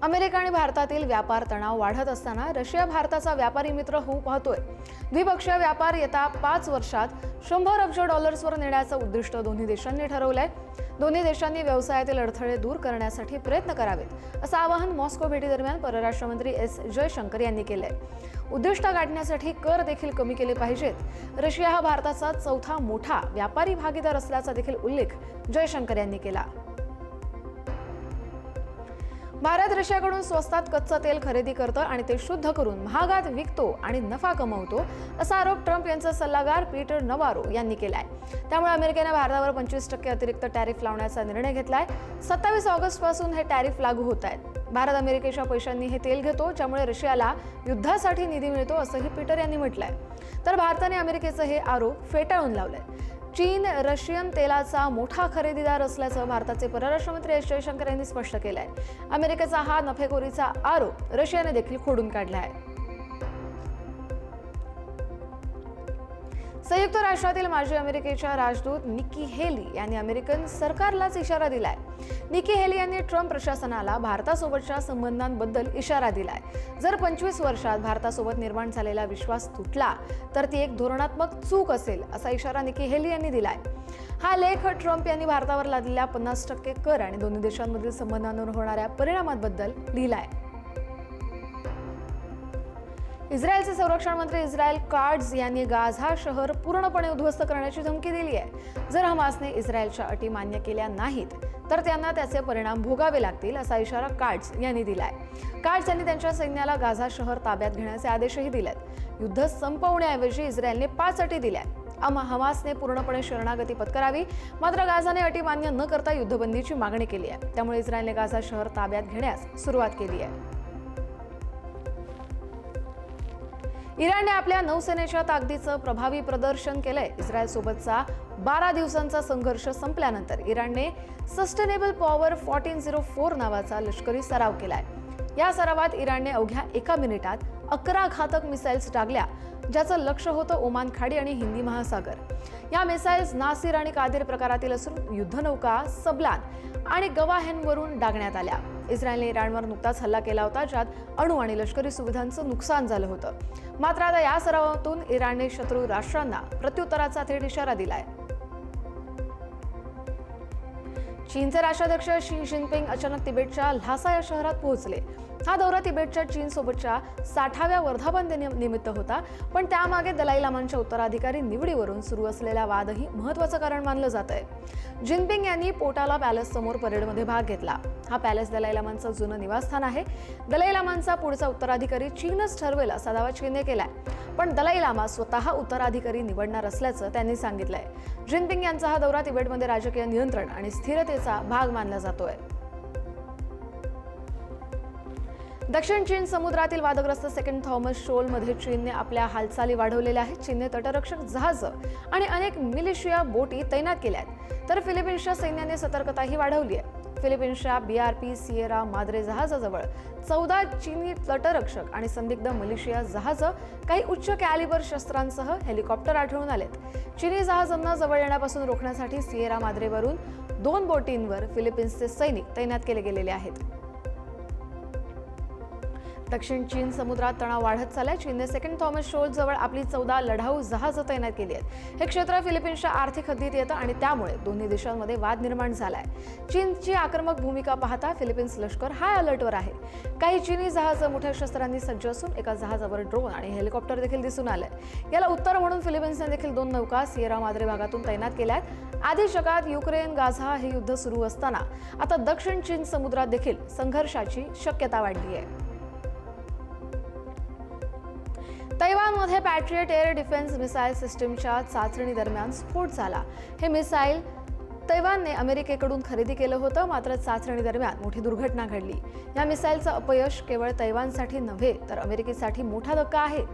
America आणि भारतातील व्यापार तणाव वाढत असताना रशिया भारताचा व्यापारी मित्र होऊ पाहतोय. द्विपक्षीय व्यापार येत्या 5 वर्षात $100 अब्ज वर नेण्याचं उद्दिष्ट दोन्ही देशांनी ठरवलंय. दोन्ही देशांनी व्यवसायातील अडथळे दूर करण्यासाठी प्रयत्न करावेत, असं आवाहन मॉस्को भेटीदरम्यान परराष्ट्र मंत्री एस जयशंकर यांनी केलंय. उद्दिष्ट गाठण्यासाठी कर देखील कमी केले पाहिजेत. रशिया हा भारताचा चौथा मोठा व्यापारी भागीदार असल्याचा देखील उल्लेख जयशंकर यांनी केला. भारत रशियाकडून स्वस्तात कच्चं तेल खरेदी करतो आणि ते शुद्ध करून महागात विकतो आणि नफा कमवतो, असा आरोप ट्रम्प यांचा सल्लागार पीटर नवारो यांनी केलाय. त्यामुळे अमेरिकेने भारतावर 25% अतिरिक्त टॅरिफ लावण्याचा निर्णय घेतलाय. 27 ऑगस्ट पासून हे टॅरिफ लागू होत आहेत. भारत अमेरिकेच्या पैशांनी हे तेल घेतो, ज्यामुळे रशियाला युद्धासाठी निधी मिळतो, असंही पीटर यांनी म्हटलंय. तर भारताने अमेरिकेचे हे आरोप फेटाळून लावले. चीन रशियन तेलाचा मोठा खरेदीदार असल्याचं भारताचे परराष्ट्र मंत्री एस जयशंकर यांनी स्पष्ट केलंय. अमेरिकेचा हा नफेखोरीचा आरोप रशियाने देखील खोडून काढला आहे. संयुक्त राष्ट्रातील माजी अमेरिकेच्या राजदूत निकी हेली यांनी अमेरिकन सरकारलाच इशारा दिलाय. निकी हेली यांनी ट्रम्प प्रशासनाला भारतासोबतच्या संबंधांबद्दल इशारा दिलाय. जर 25 वर्षात भारतासोबत निर्माण झालेला विश्वास तुटला तर ती एक धोरणात्मक चूक असेल, असा इशारा निकी हेली यांनी दिलाय. हा लेख ट्रम्प यांनी भारतावर लादलेल्या 50% कर आणि दोन्ही देशांमधील संबंधांवर होणाऱ्या परिणामांबद्दल लिहिलाय. इस्रायलचे संरक्षण मंत्री इस्रायल काट्झ यांनी गाझा शहर पूर्णपणे उद्ध्वस्त करण्याची धमकी दिली आहे. जर हमासने इस्रायलच्या अटी मान्य केल्या नाहीत तर त्यांना त्याचे परिणाम भोगावे लागतील, असा इशारा काट्झ यांनी दिलाय. काट्झ यांनी त्यांच्या सैन्याला गाझा शहर ताब्यात घेण्याचे आदेशही दिलेत. युद्ध संपवण्याऐवजी इस्रायलने 5 अटी दिल्या. हमासने पूर्णपणे शरणागती पत्करावी, मात्र गाझाने अटी मान्य न करता युद्धबंदीची मागणी केली आहे. त्यामुळे इस्रायलने गाझा शहर ताब्यात घेण्यास सुरुवात केली आहे. इराणने आपल्या नौसेनेच्या ताकदीचं प्रभावी प्रदर्शन केलंय. इस्रायलसोबतचा 12 दिवसांचा संघर्ष संपल्यानंतर इराणने सस्टेनेबल पॉवर 1404 नावाचा लष्करी सराव केलाय. या सरावात इराणने अवघ्या 1 मिनिटात 11 घातक मिसाईल्स डागल्या, ज्याचं लक्ष होतं ओमान खाडी आणि हिंदी महासागर. या मिसाईल्स नासिर आणि कादिर प्रकारातील असून युद्धनौका, सबलान आणि गवाहेनवरून डागण्यात आल्या. इस्रायलने इराणवर नुकताच हल्ला केला होता, ज्यात अणु आणि लष्करी सुविधांचं नुकसान झालं होतं. मात्र आता या सरावातून इराणने शत्रू राष्ट्रांना प्रत्युत्तराचा थेट इशारा दिलाय. चीनचे राष्ट्राध्यक्ष शी जिनपिंग अचानक तिबेटच्या ल्हासा या शहरात पोहोचले. हा दौरा तिबेटच्या चीनसोबतच्या 60व्या वर्धापन दिनानिमित्त होता, पण त्यामागे दलाई लामांच्या उत्तराधिकारी निवडीवरून सुरू असलेला वादही महत्त्वाचं कारण मानलं जात आहे. जिनपिंग यांनी पोटाला पॅलेस समोर परेडमध्ये भाग घेतला. हा पॅलेस दलाई लामांचं जुनं निवासस्थान आहे. दलाई लामांचा पुढचा उत्तराधिकारी चीनच ठरवेल, असा दावा चीनने केलाय. पण दलाई लामा स्वतः उत्तराधिकारी निवडणार असल्याचं त्यांनी सांगितलंय. जिनपिंग यांचा हा दौरा तिबेटमध्ये राजकीय नियंत्रण आणि स्थिरतेचा भाग मानला जातोय. दक्षिण चीन समुद्रातील वादग्रस्त सेकंड थॉमस शोलमध्ये चीनने आपल्या हालचाली वाढवलेल्या आहेत. चीनने तटरक्षक जहाजं आणि अनेक मिलिशिया बोटी तैनात केल्या आहेत, तर फिलिपिन्सच्या सैन्याने सतर्कताही वाढवली आहे. फिलिपिन्सच्या BRP सिएरा माद्रे जहाजाजवळ 14 चीनी तटरक्षक आणि संदिग्ध मलेशिया जहाजं, काही उच्च कॅलिबर शस्त्रांसह हेलिकॉप्टर आढळून आलेत. चीनी जहाजांना जवळ येण्यापासून रोखण्यासाठी सिएरा माद्रेवरून 2 बोटींवर फिलिपिन्सचे सैनिक तैनात केले गेलेले आहेत. दक्षिण चीन समुद्रात तणाव वाढत चाललाय. चीनने सेकंड थॉमस शोल जवळ आपली 14 लढाऊ जहाजं तैनात केली आहेत. हे क्षेत्र फिलिपिन्सच्या आर्थिक हद्दीत येतं आणि त्यामुळे दोन्ही देशांमध्ये वाद निर्माण झालाय. चीनची आक्रमक भूमिका पाहता फिलिपिन्स लष्कर हाय अलर्टवर आहे. काही चीनी जहाजं मोठ्या शस्त्रांनी सज्ज असून एका जहाजावर ड्रोन आणि हेलिकॉप्टर देखील दिसून आलंय. याला उत्तर म्हणून फिलिपिन्सने देखील 2 नौका सिएरा माद्रे भागातून तैनात केल्या आहेत. आधी जगात युक्रेन गाझा हे युद्ध सुरू असताना आता दक्षिण चीन समुद्रात देखील संघर्षाची शक्यता वाढली आहे. तैवानमध्ये पॅट्रियट एअर डिफेन्स मिसाईल सिस्टीमच्या चाचणी दरम्यान स्फोट झाला. हे मिसाईल तैवानने अमेरिकेकडून खरेदी केलं होतं, मात्र चाचणी दरम्यान मोठी दुर्घटना घडली. या मिसाईलचं अपयश केवळ तैवानसाठी नव्हे तर अमेरिकेसाठी मोठा धक्का आहे.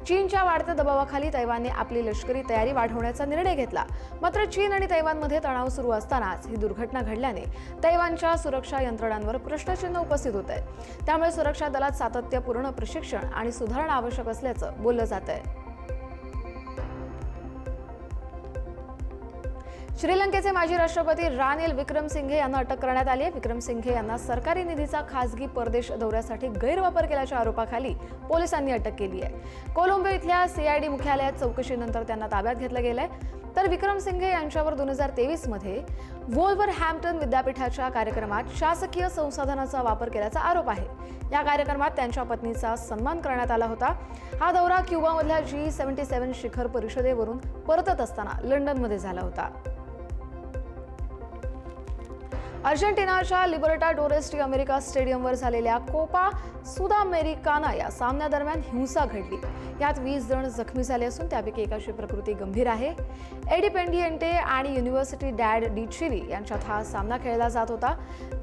चीनच्या वाढत्या दबावाखाली तैवानने आपली लष्करी तयारी वाढवण्याचा निर्णय घेतला. मात्र चीन आणि तैवानमध्ये तणाव सुरू असतानाच ही दुर्घटना घडल्याने तैवानच्या सुरक्षा यंत्रणांवर प्रश्नचिन्ह उपस्थित होत आहे. त्यामुळे सुरक्षा दलात सातत्यपूर्ण प्रशिक्षण आणि सुधारणा आवश्यक असल्याचं बोललं जात आहे. श्रीलंकेचे माजी राष्ट्रपती रानिल विक्रमसिंघे यांना अटक करण्यात आली आहे। विक्रमसिंघे यांना सरकारी निधीचा खासगी परदेश दौऱ्यासाठी गैरवापर केल्याच्या आरोपाखाली पोलिसांनी अटक केली आहे। कोलंबो इथल्या CID मुख्यालयात चौकशीनंतर त्यांना ताब्यात घेतलं गेलंय। तर विक्रमसिंघे यांच्यावर 2023 मध्ये वोल्व्हरहॅम्प्टन विद्यापीठाच्या कार्यक्रमात शासकीय संसाधनाचा वापर केल्याचा आरोप आहे। या कार्यक्रमात त्यांच्या पत्नीचा सन्मान करण्यात आला होता। हा दौरा क्युबामधल्या G77 शिखर परिषदेवरून परतत असताना लंडनमध्ये झाला होता। अर्जेंटिनाच्या लिबर्टाडोरेस डी अमेरिका स्टेडियमवर झालेल्या कोपा सुदामेरिकाना या सामन्यादरम्यान हिंसा घडली। यात 20 जण जखमी झाले असून त्यापैकी एकाची प्रकृती गंभीर आहे। इंडिपेंडिएंटे आणि युनिव्हर्सिटी डॅड डी चिली यांच्यात हा सामना खेळला जात होता।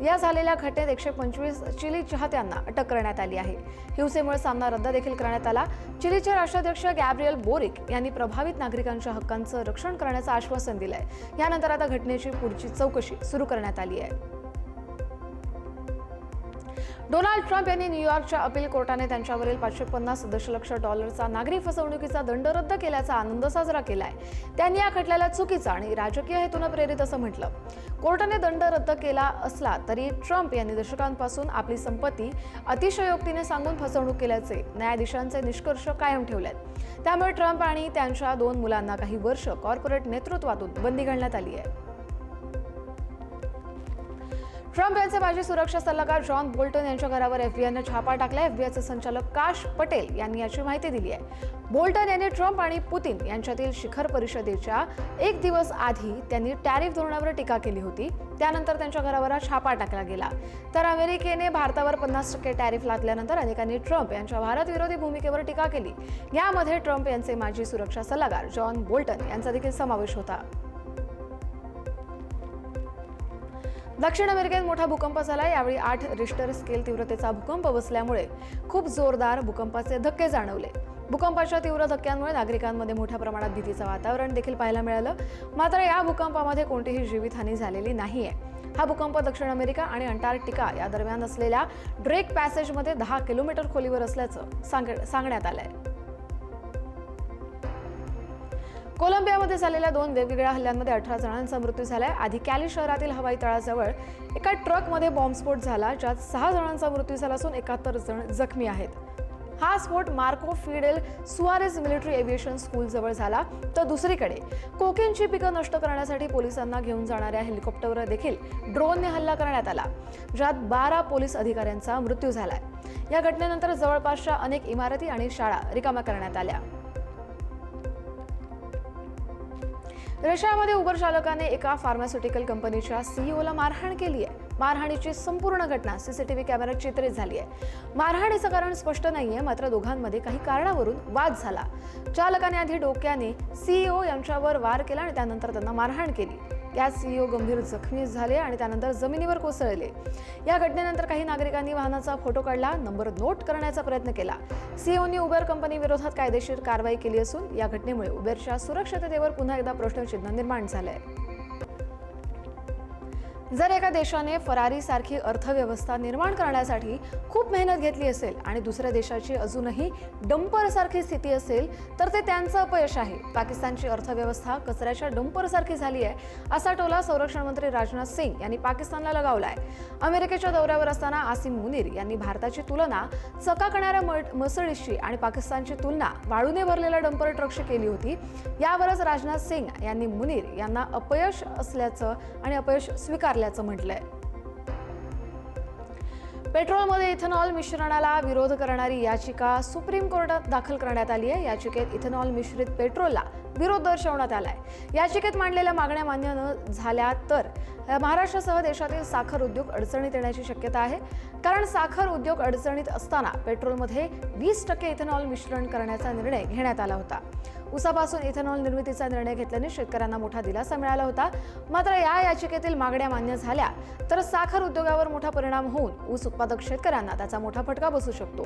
या झालेल्या घटनेत 125 चिली चाहत्यांना अटक करण्यात आली आहे। हिंसेमुळे सामना रद्द देखील करण्यात आला। चिलीचे राष्ट्राध्यक्ष गॅब्रिएल बोरिक यांनी प्रभावित नागरिकांच्या हक्कांचं रक्षण करण्याचं आश्वासन दिलंय। यानंतर आता घटनेची पुढची चौकशी सुरू करण्यात आली आहे। डोनाल्ड ट्रम्प यांनी न्यूयॉर्कच्या अपील कोर्टाने त्यांच्यावरील $550 दशलक्ष नागरी फसवणुकीचा दंड रद्द केल्याचा आनंद साजरा केलाय। त्यांनी या खटल्याला चुकीचा आणि राजकीय हेतून प्रेरित असं म्हटलं। कोर्टाने दंड रद्द केला असला तरी ट्रम्प यांनी दशकांपासून आपली संपत्ती अतिशयोक्तीने सांगून फसवणूक केल्याचे न्यायाधीशांचे निष्कर्ष कायम ठेवलेत। त्यामुळे ट्रम्प आणि त्यांच्या 2 मुलांना काही वर्ष कॉर्पोरेट नेतृत्वातून बंदी घालण्यात आली आहे। ट्रम्प यांचे माजी सुरक्षा सल्लागार जॉन बोल्टन यांच्या घरावर FBIने छापा टाकला। FBIचे संचालक काश पटेल यांनी याची माहिती दिली आहे। बोल्टन यांनी ट्रम्प आणि पुतिन यांच्यातील शिखर परिषदेच्या 1 दिवस आधी त्यांनी टॅरिफ धोरणावर टीका केली होती। त्यानंतर त्यांच्या घरावर छापा टाकला गेला। तर अमेरिकेने भारतावर 50% टॅरिफ लादल्यानंतर अनेकांनी ट्रम्प यांच्या भारत विरोधी भूमिकेवर टीका केली। यामध्ये ट्रम्प यांचे माजी सुरक्षा सल्लागार जॉन बोल्टन यांचा देखील समावेश होता। दक्षिण अमेरिकेत मोठा भूकंप झाला। यावेळी 8 रिश्टर स्केल तीव्रतेचा भूकंप बसल्यामुळे खूप जोरदार भूकंपाचे धक्के जाणवले। भूकंपाच्या तीव्र धक्क्यांमुळे नागरिकांमध्ये मोठ्या प्रमाणात भीतीचं वातावरण देखील पाहायला मिळालं। मात्र या भूकंपामध्ये कोणतीही जीवितहानी झालेली नाहीये। हा भूकंप दक्षिण अमेरिका आणि अंटार्क्टिका या दरम्यान असलेल्या ड्रेक पॅसेजमध्ये 10 किलोमीटर खोलीवर असल्याचं सांगण्यात आलंय। कोलंबियामध्ये झालेल्या 2 वेगवेगळ्या हल्ल्यांमध्ये 18 जणांचा मृत्यू झालाय। आधी कॅली शहरातील हवाई तळाजवळ एका ट्रकमध्ये बॉम्बस्फोट झाला, ज्यात 6 जणांचा मृत्यू झाला असून 71 जण जखमी आहेत। हा स्फोट Marco Fidel Suarez military aviation school जवळ झाला। तर दुसरीकडे कोकेनची पिकं नष्ट करण्यासाठी पोलिसांना घेऊन जाणाऱ्या हेलिकॉप्टरवर देखील ड्रोनने हल्ला करण्यात आला, ज्यात 12 पोलीस अधिकाऱ्यांचा मृत्यू झालाय। या घटनेनंतर जवळपासच्या अनेक इमारती आणि शाळा रिकाम्या करण्यात आल्या। रशियामध्ये उबर चालकाने एका फार्मास्युटिकल कंपनीच्या CEOला मारहाण केली आहे। मारहाणीची संपूर्ण घटना CCTV कॅमेऱ्यात चित्रित झाली आहे। मारहाणीचं कारण स्पष्ट नाहीये, मात्र दोघांमध्ये काही कारणावरून वाद झाला। चालकाने आधी डोक्याने CEO यांच्यावर वार केला आणि त्यानंतर त्यांना मारहाण केली। यात CEO गंभीर जखमी झाले आणि त्यानंतर जमिनीवर कोसळले। या घटनेनंतर काही नागरिकांनी वाहनाचा फोटो काढला, नंबर नोट करण्याचा प्रयत्न केला। CEOनी उबर कंपनी विरोधात कायदेशीर कारवाई केली असून या घटनेमुळे उबरच्या सुरक्षिततेवर पुन्हा एकदा प्रश्नचिन्ह निर्माण झालंय। जर एका देशाने फरारी सारखी अर्थव्यवस्था निर्माण करण्यासाठी खूप मेहनत घेतली असेल आणि दुसऱ्या देशाची अजूनही डंपर सारखी स्थिती असेल तर ते त्यांचं अपयश आहे। पाकिस्तानची अर्थव्यवस्था कचऱ्याच्या डंपर सारखी झाली आहे, असा टोला संरक्षण मंत्री राजनाथ सिंग यांनी पाकिस्तानला लगावलाय। अमेरिकेच्या दौऱ्यावर असताना आसिम मुनीर यांनी भारताची तुलना चकाकणाऱ्या मर्सिडीजशी आणि पाकिस्तानची तुलना वाळूने भरलेल्या डंपर ट्रकशी केली होती। यावरच राजनाथ सिंग यांनी मुनीर यांना अपयश असल्याचं आणि अपयश स्वीकारल्याचं म्हटलंय। पेट्रोलमध्ये इथेनॉल मिश्रणाला विरोध करणारी याचिका सुप्रीम कोर्टात दाखल करण्यात आली आहे। याचिकेत इथेनॉल मिश्रित पेट्रोलला विरोध दर्शवण्यात आलाय। याचिकेत मांडलेल्या मागण्या मान्य न झाल्या तर महाराष्ट्रासह देशातील साखर उद्योग अडचणीत येण्याची शक्यता आहे, कारण साखर उद्योग अडचणीत असताना पेट्रोलमध्ये 20% इथेनॉल मिश्रण करण्याचा निर्णय घेण्यात आला होता। ऊसापासून इथेनॉल निर्मितीचा निर्णय घेतल्याने शेतकऱ्यांना मोठा दिलासा मिळाला होता। मात्र या याचिकेतील मागण्या मान्य झाल्या तर साखर उद्योगावर मोठा परिणाम होऊन ऊस उत्पादक शेतकऱ्यांना त्याचा मोठा फटका बसू शकतो।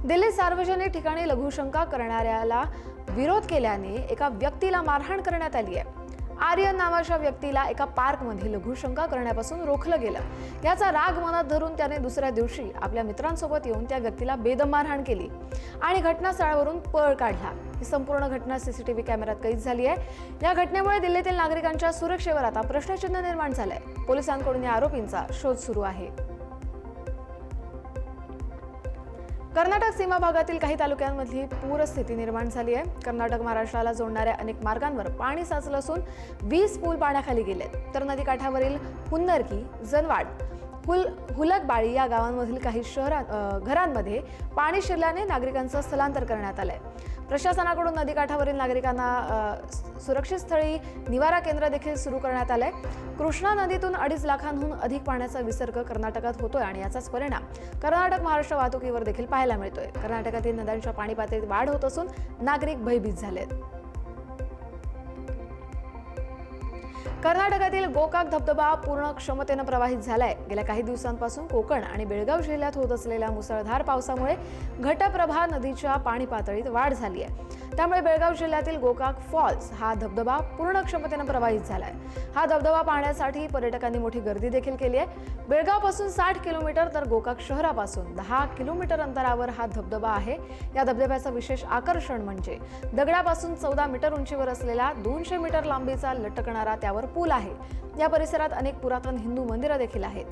दिल्लीत सार्वजनिक ठिकाणी लघुशंका करणाऱ्याला विरोध केल्याने एका व्यक्तीला मारहाण करण्यात आली आहे। आर्यन नावाच्या व्यक्तीला एका पार्कमध्ये लघुशंका करण्यापासून रोखलं गेलं। याचा राग मनात धरून त्याने दुसऱ्या दिवशी आपल्या मित्रांसोबत येऊन त्या व्यक्तीला बेदम मारहाण केली आणि घटनास्थळावरून पळ काढला। ही संपूर्ण घटना सीसीटीव्ही कॅमेऱ्यात कैद झाली आहे। या घटनेमुळे दिल्लीतील नागरिकांच्या सुरक्षेवर आता प्रश्नचिन्ह निर्माण झालंय। पोलिसांकडून या आरोपींचा शोध सुरू आहे। कर्नाटक सीमा भागातील काही तालुक्यांमधली पूरस्थिती निर्माण झाली आहे। कर्नाटक महाराष्ट्राला जोडणाऱ्या अनेक मार्गांवर पाणी साचलं असून 20 पूल पाण्याखाली गेलेत, तर नदीकाठावरील जनवाड, हुलकबाळी या गावांमधील काही घरांमध्ये पाणी शिरल्याने नागरिकांचं स्थलांतर करण्यात आलंय। प्रशासनाकडून नदीकाठावरील नागरिकांना सुरक्षित स्थळी निवारा केंद्र देखील सुरू करण्यात आलंय। कृष्णा नदीतून 2.5 लाखांहून अधिक पाण्याचा विसर्ग कर्नाटकात होतोय आणि याचाच परिणाम कर्नाटक महाराष्ट्र वाहतुकीवर देखील पाहायला मिळतोय। कर्नाटकातील नद्यांच्या पाणी पातळीत वाढ होत असून नागरिक भयभीत झालेत। कर्नाटकातील गोकाक धबधबा पूर्ण क्षमतेनं प्रवाहित झालाय। गेल्या काही दिवसांपासून कोकण आणि बेळगाव जिल्ह्यात होत असलेल्या मुसळधार पावसामुळे घटप्रभा नदीच्या पाणी पातळीत वाढ झाली आहे। त्यामुळे बेळगाव जिल्ह्यातील गोकाक फॉल्स हा धबधबा पूर्ण क्षमतेनं प्रवाहित झालाय। हा धबधबा पाहण्यासाठी पर्यटकांनी मोठी गर्दी देखील केली आहे। बेळगावपासून 60 किलोमीटर तर गोकाक शहरापासून 10 किलोमीटर अंतरावर हा धबधबा आहे। या धबधब्याचं विशेष आकर्षण म्हणजे दगडापासून 14 मीटर उंचीवर असलेला 200 मीटर लांबीचा लटकणारा त्यावर पूल आहे। या परिसरात अनेक पुरातन हिंदू मंदिरं देखील आहेत।